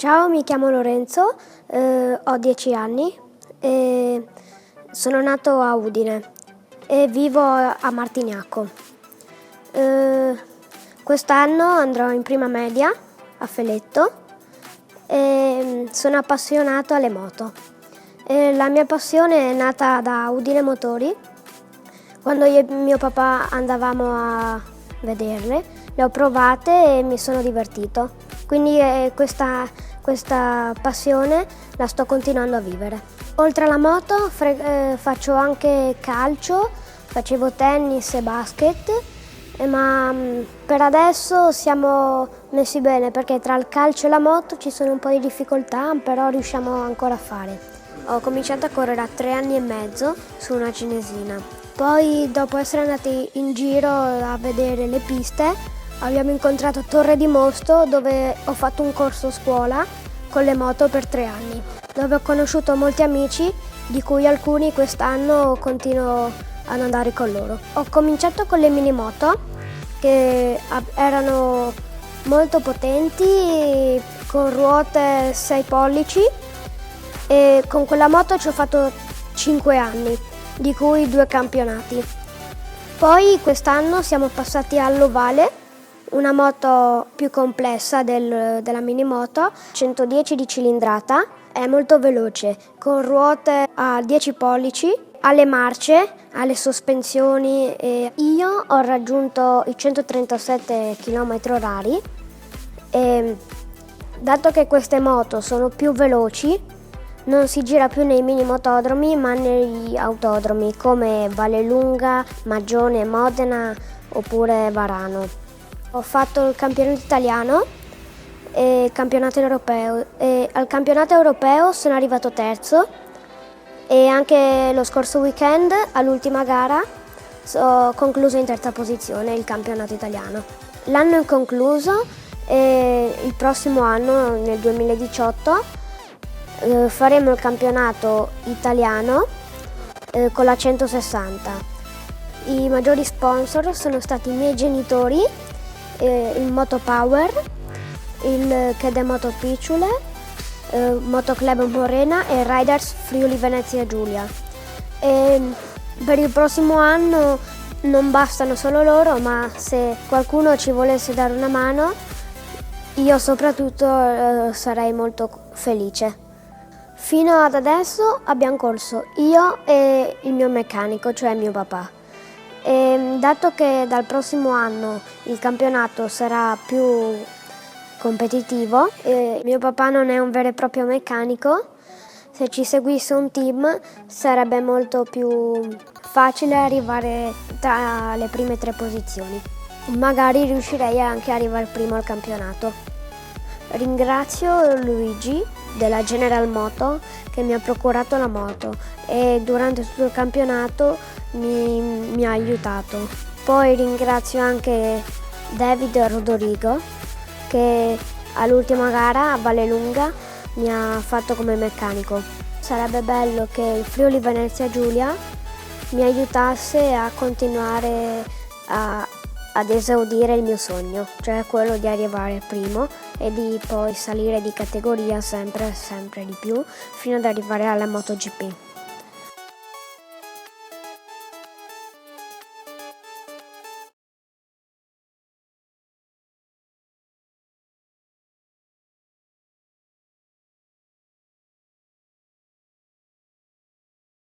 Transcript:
Ciao, mi chiamo Lorenzo, ho 10 anni e sono nato a Udine e vivo a Martignacco. Quest'anno andrò in prima media a Feletto e sono appassionato alle moto. La mia passione è nata da Udine Motori. Quando io e mio papà andavamo a vederle, le ho provate e mi sono divertito. Quindi questa passione la sto continuando a vivere. Oltre alla moto faccio anche calcio, facevo tennis e basket, ma per adesso siamo messi bene perché tra il calcio e la moto ci sono un po' di difficoltà, però riusciamo ancora a fare. Ho cominciato a correre a 3 anni e mezzo su una cinesina. Poi, dopo essere andati in giro a vedere le piste, abbiamo incontrato Torre di Mosto, dove ho fatto un corso scuola con le moto per 3 anni, dove ho conosciuto molti amici, di cui alcuni quest'anno continuo ad andare con loro. Ho cominciato con le mini moto, che erano molto potenti, con ruote 6 pollici, e con quella moto ci ho fatto 5 anni, di cui 2 campionati. Poi quest'anno siamo passati all'Ovale, una moto più complessa della mini moto, 110 di cilindrata, è molto veloce, con ruote a 10 pollici, alle marce, alle sospensioni. E io ho raggiunto i 137 km/h e dato che queste moto sono più veloci, non si gira più nei mini motodromi ma negli autodromi come Vallelunga, Magione, Modena oppure Varano. Ho fatto il campionato italiano e il campionato europeo e al campionato europeo sono arrivato terzo e anche lo scorso weekend all'ultima gara ho concluso in terza posizione il campionato italiano. L'anno è concluso e il prossimo anno, nel 2018, faremo il campionato italiano con la 160. I maggiori sponsor sono stati i miei genitori, il Motopower, il Chede Moto Picciule, Motoclub Morena e Riders Friuli Venezia Giulia. E per il prossimo anno non bastano solo loro, ma se qualcuno ci volesse dare una mano, io soprattutto sarei molto felice. Fino ad adesso abbiamo corso io e il mio meccanico, cioè mio papà. E dato che dal prossimo anno il campionato sarà più competitivo e mio papà non è un vero e proprio meccanico, se ci seguisse un team sarebbe molto più facile arrivare tra le prime 3 posizioni. Magari riuscirei anche ad arrivare primo al campionato. Ringrazio Luigi della General Moto che mi ha procurato la moto e durante tutto il campionato mi ha aiutato. Poi ringrazio anche David Rodorigo che all'ultima gara a Vallelunga mi ha fatto come meccanico. Sarebbe bello che il Friuli Venezia Giulia mi aiutasse a continuare ad esaudire il mio sogno, cioè quello di arrivare primo e di poi salire di categoria sempre di più fino ad arrivare alla MotoGP.